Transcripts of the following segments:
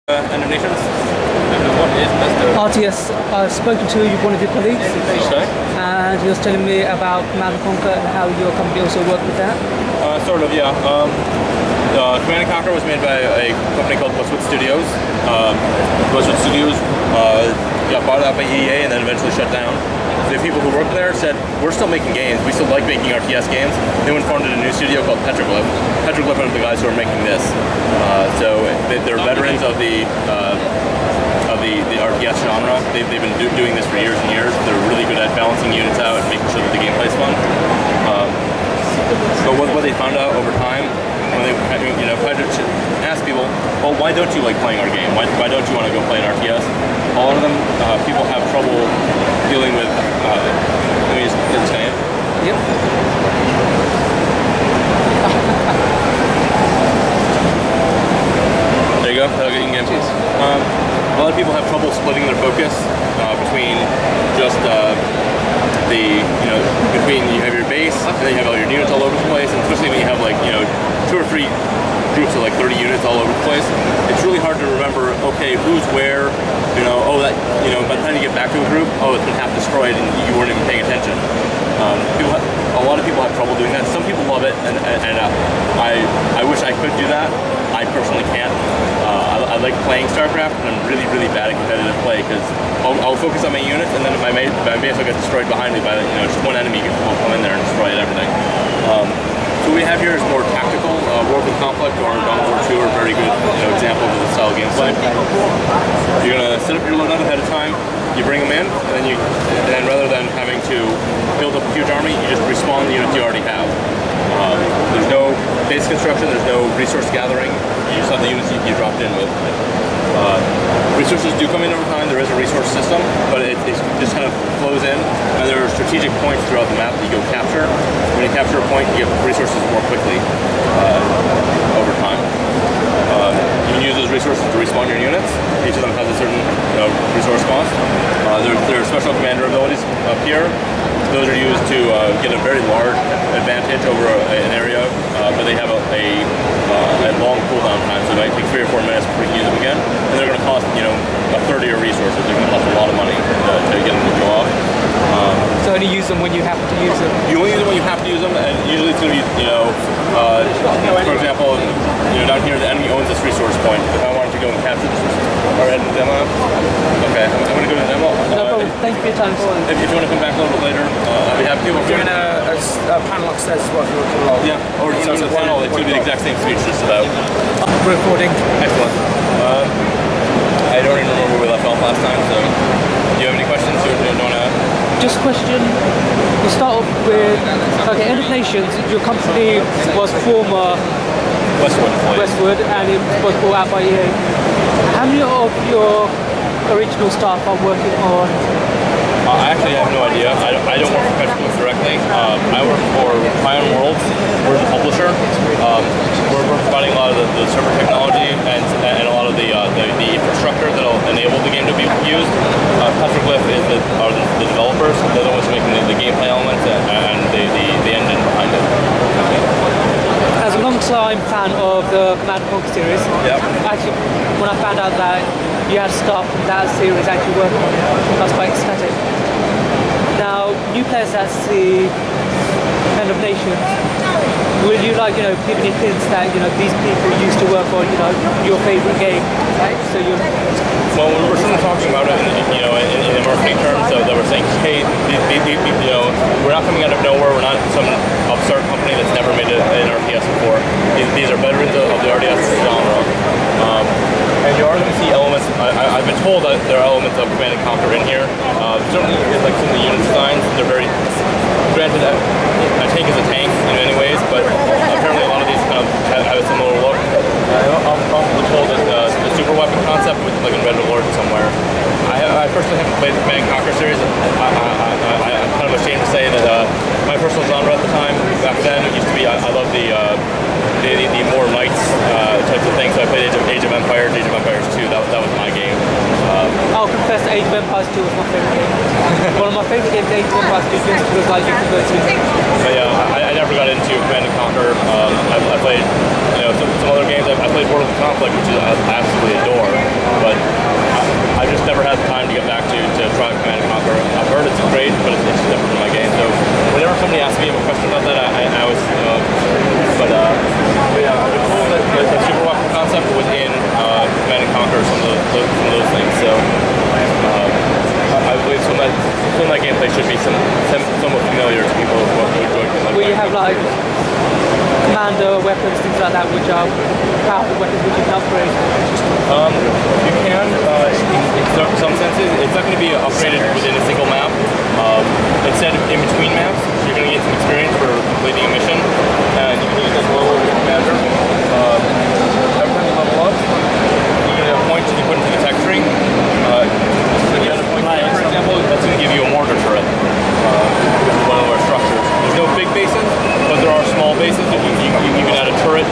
End of Nations? What is Mr. RTS, I've spoken to one of your colleagues, and he was telling me about Command & Conquer and how your company also worked with that. Sort of, yeah. Command & Conquer was made by a company called Westwood Studios. Westwood Studios got bought out by EA and then eventually shut down. The people who worked there said, we're still making games, we still like making RTS games. They went and founded a new studio called Petroglyph. Petroglyph are the guys who are making this. So they're veterans of the RTS genre. They've been doing this for years and years. They're really good at balancing units out and making sure that the gameplay's fun. But what they found out over time, when they tried to ask people, well, why don't you like playing our game? Why don't you want to go play an RTS? A lot of them, people have trouble dealing with, let me just get this guy in. Yep. There you go, that'll get you in game. A lot of people have trouble splitting their focus between just between you have your base and then you have all your units all over the place, and especially when you have like, 2 or 3 groups of like 30 units all over the place, it's really hard to remember, okay, who's where, by the time you get back to a group, oh, it's been half destroyed and you weren't even paying attention. A lot of people have trouble doing that. Some people love it, and I wish I could do that. I personally can't. I like playing StarCraft, and I'm really, really bad at competitive play because I'll focus on my units, and then my base will get destroyed behind me by just one enemy will come in there and destroy everything. So what we have here is more tactical. World of Conflict or Dawn of War 2 are very good examples of the style of gameplay. You're gonna set up your loadout ahead of time. You bring them in, and then rather than having to build up a huge army, you just respawn the units you already have. There's no base construction, there's no resource gathering, you just have the units you dropped in with. Resources do come in over time, there is a resource system, but it just kind of flows in, and there are strategic points throughout the map that you go capture. When you capture a point, you get resources more quickly over time. You can use those resources to respawn your units. Each of them has a certain resource cost. There are special commander abilities up here. Those are used to get a very large advantage over an area, but they have a long cooldown time, so it might take 3 or 4 minutes before you can use them again. And they're going to cost, a third of your resources. They're going to cost a lot of money to get them to go off. So only use them when you have to use them? You only use them when you have to use them, and usually it's going to be, for example, down here the enemy owns this resource point. If I wanted to go and capture this resource, or head to the demo. Okay, I'm going to go to the demo. No problem. Thank you for your time. If you want to come back a little bit later, I'd be happy to. We're doing a panel upstairs as well if you want to come along. Yeah, or even a panel, it's going to be the exact same speech, just about. We're recording. Excellent. I don't even remember where we left off last time, so do you have any questions you want to add? Just question, we'll start off with, okay, End of Nations, your company was former Westwood, and it was bought out by EA. How many of your original staff are working on? I actually have no idea. I don't work for Petroglyph directly. I work for Trion Worlds. We're the publisher. We're providing a lot of the server technology and a lot of the infrastructure that will enable the game to be used. Petroglyph are the developers. They're the ones making the gameplay elements and the engine behind it. As a long-time fan of the Command & Conquer series, actually, when I found out that you had staff from that series actually working on it, I was quite ecstatic. Now, new players that see End of Nations, will you give any hints that these people used to work on your favourite game? So well, when we're sort of talking about it, in marketing terms, so that we're saying, hey, we're not coming out of nowhere. We're not some upstart company that's never made an RTS before. These are veterans of the RTS genre. And you are going to see elements. I've been told that there are elements of Command & Conquer in here. Certainly, like some of the unit designs, they're very. Granted, a tank is a tank in many ways, but apparently a lot of these kind of have a similar look. I'm often told that the super weapon concept was like in Red Alert somewhere. I personally haven't played the Command & Conquer series. I'm kind of ashamed to say that my personal genre at the time, back then, it used to be I love the more knights types of things. So I played Age of Empires 2. That was my game. I'll confess, Age of Empires 2 was my favourite game. One of my favourite games, Age of Empires 2, just because I like it. But yeah, I never got into Command & Conquer. I played some other games. I played World of Conflict, which I absolutely adore. asked me a question about that, I was, but yeah, I've been told that the super weapon concept was in Command and Conquer, some of those things. So I believe some of that gameplay should be somewhat familiar to people who enjoy it. Where you have like commander weapons, things like that, which are powerful weapons which you can upgrade. You can, in some senses, it's not going to be upgraded within a single map. Instead, in between maps, you're going to get some experience for completing a mission, and you can use this level with your commander. Every time you level up, you get a point you can put into the tech tree. So you have a point here, for example, that's going to give you a mortar turret. One of our structures. There's no big bases, but there are small bases. You can add a turret,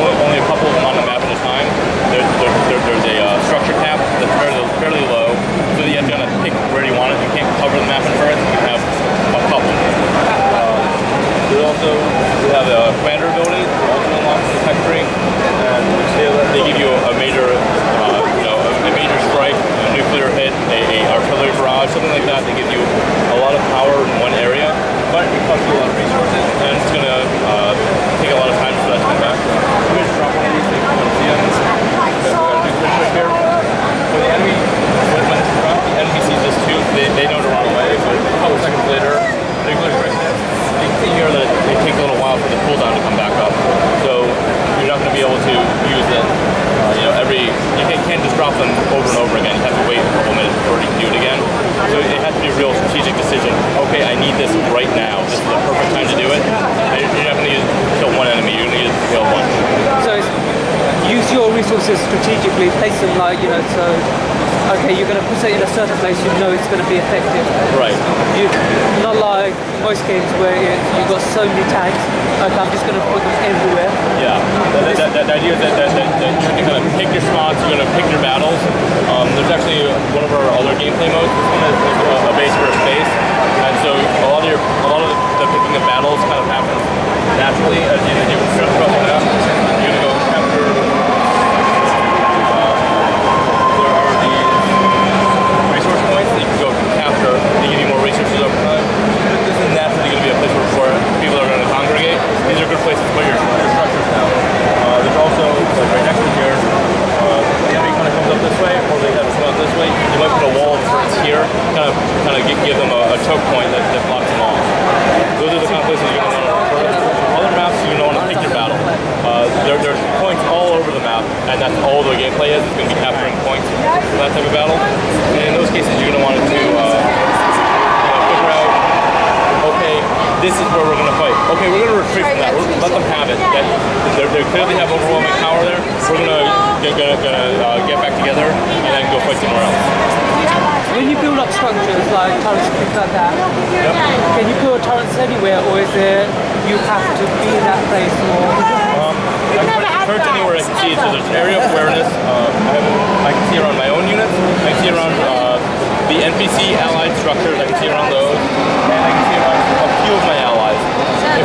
only a couple of them on the map at a time. There's a structure cap that's fairly low, so that you have to kind of pick where you want it. You can't cover the map in turrets, you can have a couple. We have a commander ability, also unlocks the tech tree, and they give you a major, a major strike, a nuclear hit, a artillery barrage, something like that. They give you a lot of power in one area, but it costs you a lot of resources, and it's going to take a lot of time for that to come back. I'm going to drop one of these things. You can see them. We're going to do quick trick here. When the enemy, when it's dropped, the enemy sees this too. They know to run away, but a couple seconds later, nuclear strike hits. You can see here that it takes a little while for the cooldown to come back up. So you're not going to be able to use it. You can't just drop them over and over again. You have to wait a couple minutes before you can do it again. So it has to be a real strategic decision. Okay, I need this right now. This is the perfect time to do it. You're not going to use it to kill one enemy. You're going to use it to kill one. So use your resources strategically. Place them like so. Okay, you're going to put it in a certain place. You know it's going to be effective. Right. Not like most games where you've got so many tanks. Okay, I'm just going to put them everywhere. Yeah. The idea is that you're going to pick your spots. You're going to pick your battles. There's actually one of our other gameplay modes. This one is a base versus base, and so a lot of the picking of battles kind of happens naturally as you stretch across the map. You're going to go capture. There are these resource points that you can go capture. They give you more resources over time. This is naturally going to be a place where people are going to congregate. These are good places to put your structures down. There's also, like right next to here, the enemy kind of comes up this way, or they have to come up this way. You might put a wall before it's here, kind of give them a choke point that blocks them off. Those are the kind of places you're going to want to refer. Other maps, you're going to want to pick your battle. There's points all over the map, and that's all the gameplay is. It's going to be capturing points for that type of battle. And in those cases, you're going to want to figure out, okay, this is where we're going to fight. Okay, we're going to retreat from that. Let them have it. They clearly have overwhelming power there. We're going to get back together and then go fight somewhere else. When you build up structures like turrets and things like that, can you build turrets anywhere, or is it you have to be in that place? Or I can put turrets anywhere I can see. So there's an area of awareness. I can see around my own units. I can see around the NPC allied structures. I can see around those, and I can see around a few of my allies.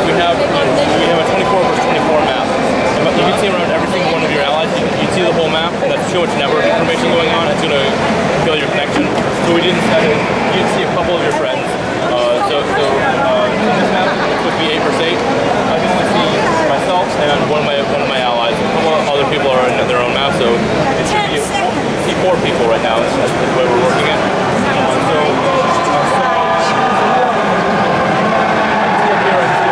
If we have a 24 versus 24 map, you can see around every single one of your allies. You can see the whole map, and that's too much network information going on. It's going to kill your connection. So we didn't set it. You can see a couple of your friends. So in this map, it's supposed to be 8 versus 8. I can only see myself and one of my allies. A couple of other people are in their own map, so it should be see 4 people right now. That's the way we're working it. So see up here, I see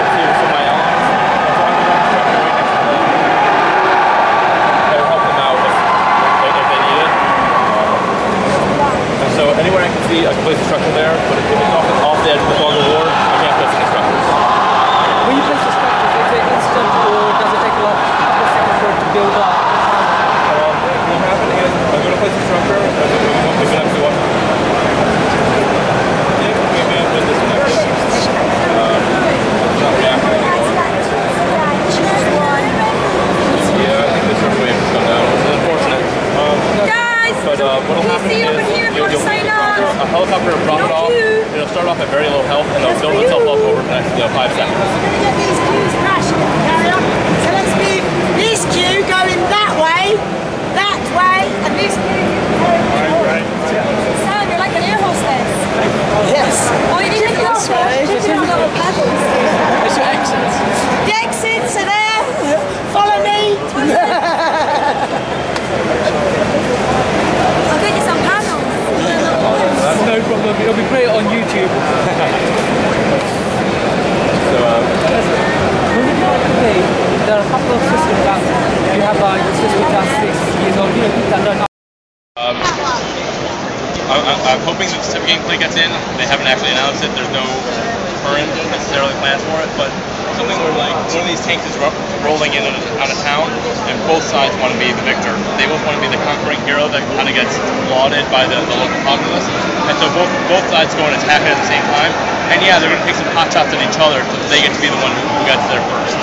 something where like one of these tanks is rolling in on a town, and both sides want to be the victor. They both want to be the conquering hero that kind of gets lauded by the local populace, and so both sides go and attack it at the same time. And yeah, they're going to take some pot shots at each other, so they get to be the one who gets there first.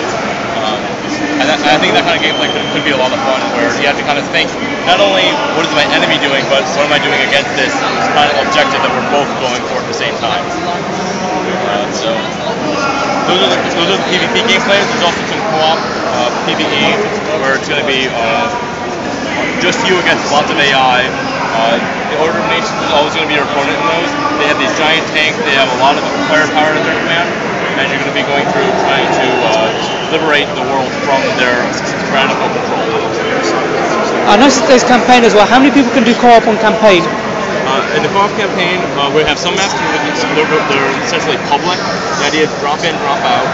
And I think that kind of gameplay could be a lot of fun, where you have to kind of think not only what is my enemy doing, but what am I doing against this kind of objective that we're both going for at the same time. So those are the PvP gameplays. There's also some co-op PvE where it's going to be just you against lots of AI. The Order of Nations is always going to be your opponent in those. They have these giant tanks. They have a lot of firepower at their command, and you're going to be going through trying to liberate the world from their tyrannical control. I noticed there's campaign as well. How many people can do co-op on campaign? In the co-op campaign, we have some maps they're essentially public. The idea is drop in, drop out.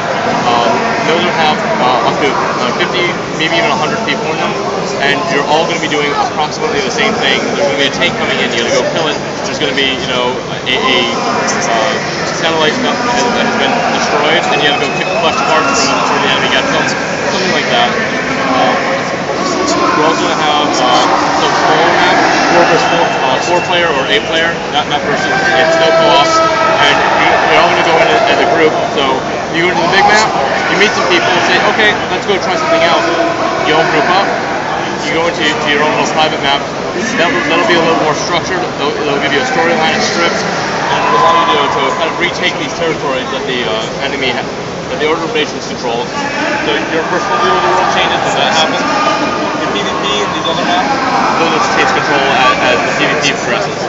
Those will have up to 50, maybe even 100 people in them, and you're all going to be doing approximately the same thing. There's going to be a tank coming in, you got to go kill it. There's going to be, you know, a satellite that has been destroyed, and you have to go collect parts before the enemy gets them. Something like that. We're also going to have some smaller map, 4-player or 8-player, not versus, it's no co-op, and you're all going to go in as a group. So you go to the big map, you meet some people and say, okay, let's go try something else. You all group up, you go into your own little private map. That'll be a little more structured. They'll give you a storyline, it's stripped, and it'll allow you to kind of retake these territories that the enemy that the Order of Nations controls. So your personal view of the world changes when that happens. In PvP and these other maps, those just takes control as the PvP progresses.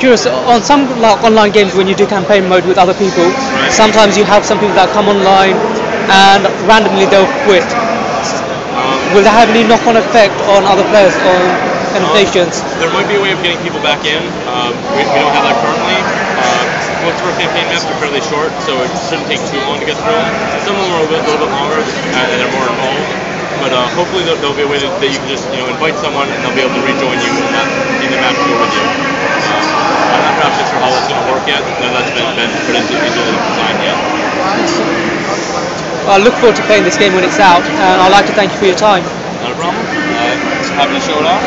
Curious, on some like online games when you do campaign mode with other people, sometimes you have some people that come online and randomly they'll quit. Will that have any knock-on effect on other players or nations? There might be a way of getting people back in. We don't have that currently. Most of our campaign maps are fairly short, so it shouldn't take too long to get through them. Some of them are a little bit longer, and they're more involved. But hopefully there'll be a way that you can just invite someone, and they'll be able to rejoin you in the map tour with you. I'm not actually sure how that's going to work yet. That's been put into the design yet. I look forward to playing this game when it's out, and I'd like to thank you for your time. Not a problem. Happy to show it off.